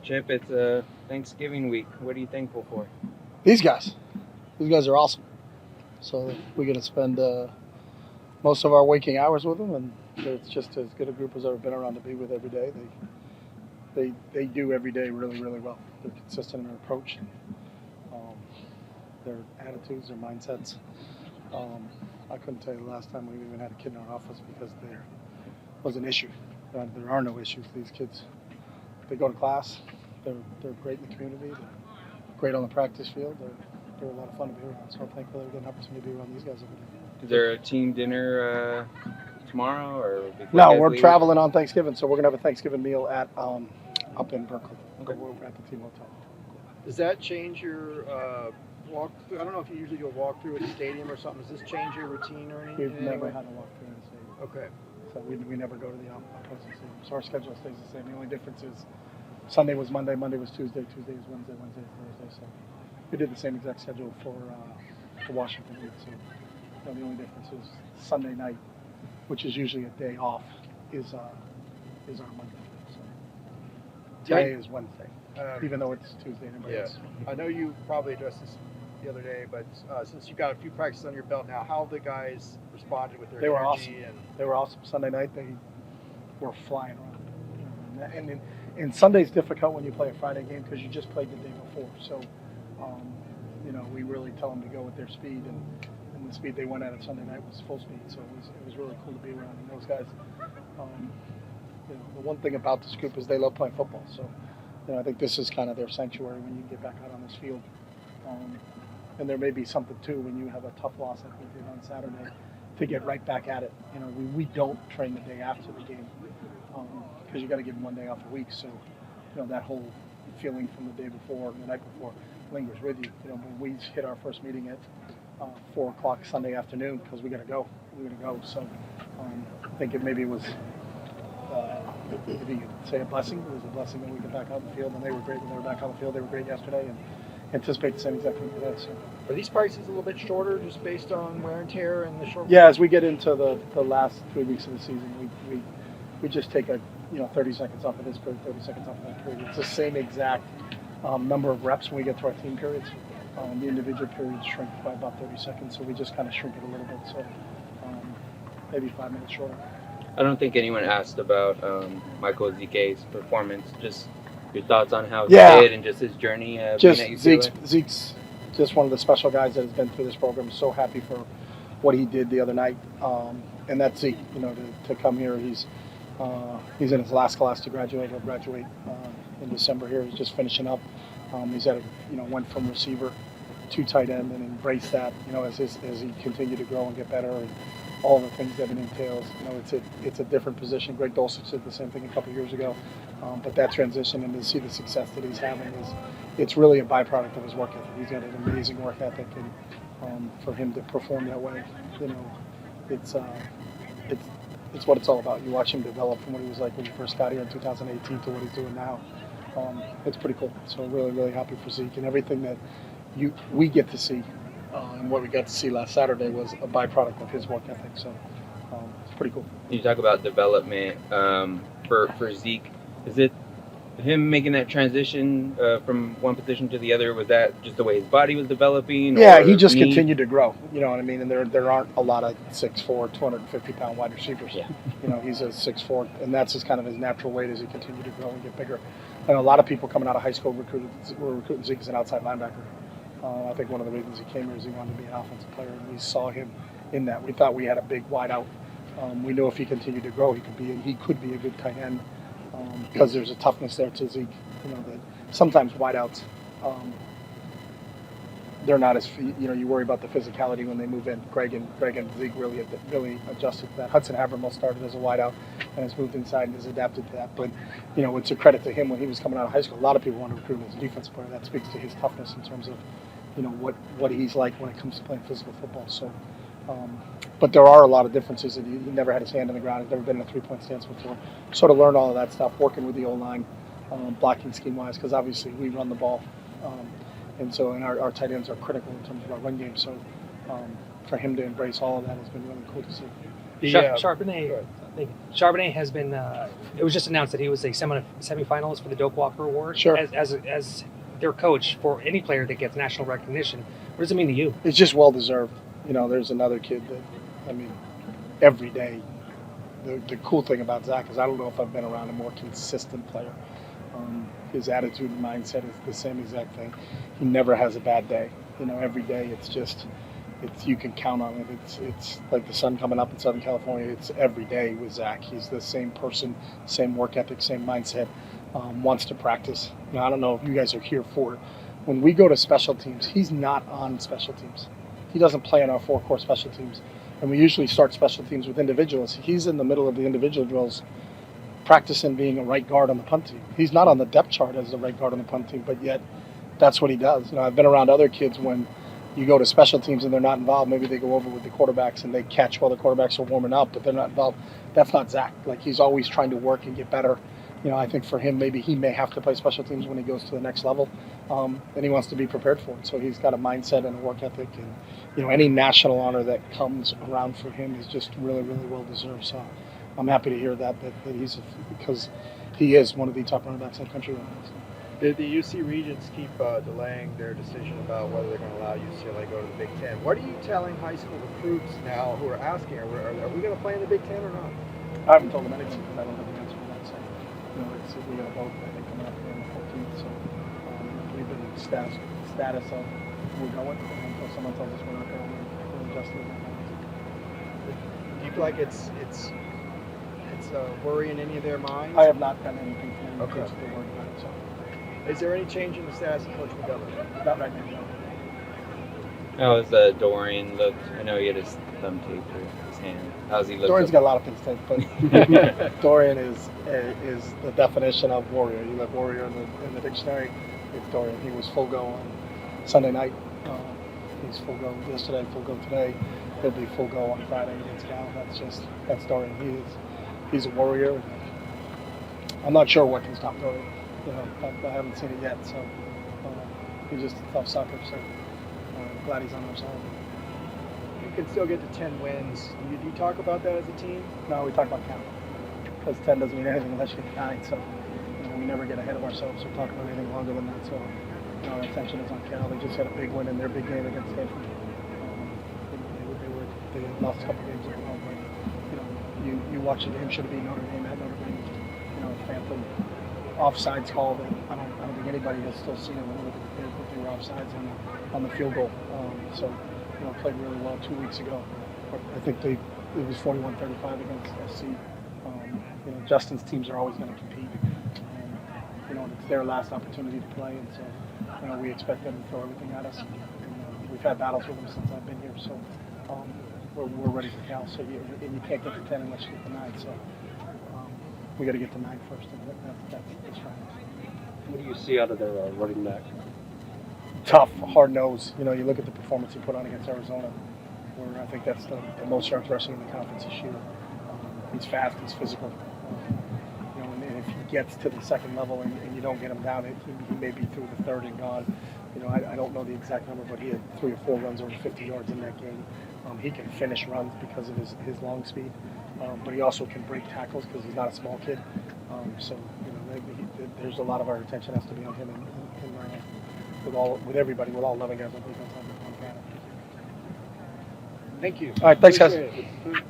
Chip, it's Thanksgiving week. What are you thankful for? These guys are awesome. So we're going to spend most of our waking hours with them, and it's just as good a group as I've ever been around to be with every day. They do every day really, really well. They're consistent in their approach, um, their attitudes, their mindsets. I couldn't tell you the last time we even had a kid in our office because there was an issue. There are no issues. These kids, they go to class. They're great in the community. They're great on the practice field. They're a lot of fun to be around. So I'm thankful that we get an opportunity to be around these guys every day. Is there a team dinner tomorrow or before No, you guys we're leave? traveling on Thanksgiving, so we're gonna have a Thanksgiving meal at up in Berkeley. Okay. We're at the team hotel. Does that change your walk? I don't know if you usually do a walkthrough at the stadium or something. Does this change your routine or anything? We've never had a walk through in the stadium. Okay. So we never go to the opposing stadium. So our schedule stays the same. The only difference is Sunday was Monday, Monday was Tuesday, Tuesday was Wednesday, Wednesday was Thursday. So we did the same exact schedule for Washington. So the only difference is Sunday night, which is usually a day off, is our Monday. So today is Wednesday, even though it's Tuesday. Yeah. I know you probably addressed this the other day, but since you've got a few practices on your belt now, how have the guys responded with their They were energy? awesome. They were awesome. Sunday night, they were flying around. And Sunday's difficult when you play a Friday game because you just played the day before. So, we really tell them to go with their speed, and the speed they went at Sunday night was full speed. So it was really cool to be around. And those guys, the one thing about this group is they love playing football. So, I think this is kind of their sanctuary when you get back out on this field. And there may be something too when you have a tough loss like we did on Saturday to get right back at it. We don't train the day after the game because you got to give them 1 day off a week. So, that whole feeling from the day before and the night before lingers with you. When we hit our first meeting at 4 o'clock Sunday afternoon because we got to go. We're going to go. So I think maybe was, if you could say a blessing, it was a blessing that we get back out in the field. And they were great when they were back on the field. They were great yesterday and anticipate the same exact thing today. So. Are these practices a little bit shorter just based on wear and tear and the short? Yeah, as we get into the last 3 weeks of the season, we just take 30 seconds off of this period, 30 seconds off of that period. It's the same exact number of reps when we get to our team periods. The individual periods shrink by about 30 seconds, so we just kind of shrink it a little bit. So maybe 5 minutes shorter. I don't think anyone asked about Michael Zeke's performance. Just your thoughts on how he did and just his journey. Just Zeke's just one of the special guys that has been through this program. So happy for what he did the other night, and that's Zeke. To come here, he's in his last class to graduate. He'll graduate in December here. He's just finishing up. He's at went from receiver to tight end and embraced that. As he continued to grow and get better and all the things that it entails. It's a different position. Greg Dulcich did the same thing a couple of years ago, but that transition and to see the success that he's having it's really a byproduct of his work ethic. He's got an amazing work ethic, and for him to perform that way, it's what it's all about. You watch him develop from what he was like when he first got here in 2018 to what he's doing now. It's pretty cool. So really, really happy for Zeke, and everything that we get to see and what we got to see last Saturday was a byproduct of his work ethic. So it's pretty cool. You talk about development for Zeke. Is it him making that transition from one position to the other? Was that just the way his body was developing? Yeah, he just continued to grow. You know what I mean? And there aren't a lot of 6'4", 250-pound wide receivers. Yeah. He's a 6'4", and that's just kind of his natural weight as he continued to grow and get bigger. And a lot of people coming out of high school were recruiting Zeke as an outside linebacker. I think one of the reasons he came here is he wanted to be an offensive player, and we saw him in that. We thought we had a big wide out. We knew if he continued to grow, he could be a good tight end because there's a toughness there to Zeke. That sometimes wideouts, they're not as you worry about the physicality when they move in. Greg and Zeke really adjusted to that. Hudson Havermill started as a wideout and has moved inside and has adapted to that. But it's a credit to him when he was coming out of high school. A lot of people want to recruit him as a defensive player. That speaks to his toughness in terms of what he's like when it comes to playing physical football. So, but there are a lot of differences. He never had his hand on the ground. He's never been in a three-point stance before. Sort of learned all of that stuff working with the O-line, blocking scheme-wise, because obviously we run the ball. And our tight ends are critical in terms of our run game. So for him to embrace all of that has been really cool to see. Charbonnet. go ahead. Charbonnet has been. It was just announced that he was a semifinalist for the Doak Walker Award. Sure. As their coach, for any player that gets national recognition, what does it mean to you? It's just well deserved. There's another kid that, every day. The cool thing about Zach is I don't know if I've been around a more consistent player. His attitude and mindset is the same exact thing. He never has a bad day. Every day it's you can count on it. It's like the sun coming up in Southern California. It's every day with Zach. He's the same person, same work ethic, same mindset. Wants to practice. Now I don't know if you guys are here for it. When we go to special teams, he's not on special teams. He doesn't play in our 4-core special teams. And we usually start special teams with individuals. He's in the middle of the individual drills practicing being a right guard on the punt team. He's not on the depth chart as the right guard on the punt team, but yet that's what he does. I've been around other kids when you go to special teams and they're not involved. Maybe they go over with the quarterbacks and they catch while the quarterbacks are warming up, but they're not involved. That's not Zach. He's always trying to work and get better. I think for him, maybe he may have to play special teams when he goes to the next level, and he wants to be prepared for it. So he's got a mindset and a work ethic, and any national honor that comes around for him is just really, really well deserved. So I'm happy to hear that he's because he is one of the top running backs in the country right now. So. Did the UC Regents keep delaying their decision about whether they're going to allow UCLA to go to the Big Ten? What are you telling high school recruits now who are asking, are we going to play in the Big Ten or not? I haven't told them anything because I don't have the answer to that. So, we got a vote I think coming up here on the 14th. So we've been status of we're going until someone tells us we're not going. We're adjusting it. Do you feel like it's worrying any of their minds? I have not done anything for any kids to worry about it. So. Is there any change in the status of Coach McGovern? Not right now. How was Dorian looked? I know he had his thumb taped to his hand. How's he look? Dorian's got a lot of things taped, but Dorian is the definition of warrior. You look warrior in the dictionary, it's Dorian. He was full go on Sunday night. He's full go yesterday, full go today. He'll be full go on Friday against Cal. That's Dorian. He's a warrior. I'm not sure what can stop Dorian. I haven't seen it yet, so he's just a tough sucker. So glad he's on our side. You can still get to 10 wins. Do you talk about that as a team? No, we talk about count because 10 doesn't mean anything unless you get 9. So we never get ahead of ourselves or talk about anything longer than that. So our attention is on Cal. They just had a big win in their big game against Stanford. They lost a couple games in a row, but you watch the game. Should have been Notre Dame at Notre Dame. Phantom offsides call that I don't think anybody has still seen it when they were offsides on the field goal. So played really well 2 weeks ago. But I think it was 41-35 against SC. Justin's teams are always going to compete. It's their last opportunity to play, and so we expect them to throw everything at us. We've had battles with them since I've been here, so we're ready for Cal. So you can't get to 10 unless you get to 9. So we got to get to 9 first, and that's right. What do you see out of their running back? Tough, hard nose. You look at the performance he put on against Arizona, where I think that's the most yards rushing in the conference this year. He's fast, he's physical. And if he gets to the second level and you don't get him down, he may be through the third and gone. I don't know the exact number, but he had 3 or 4 runs over 50 yards in that game. He can finish runs because of his long speed, but he also can break tackles because he's not a small kid. There's a lot of our attention has to be on him and with everybody, with all 11 guys on defense on Canada. Thank you. All right, thanks, guys. Appreciate it.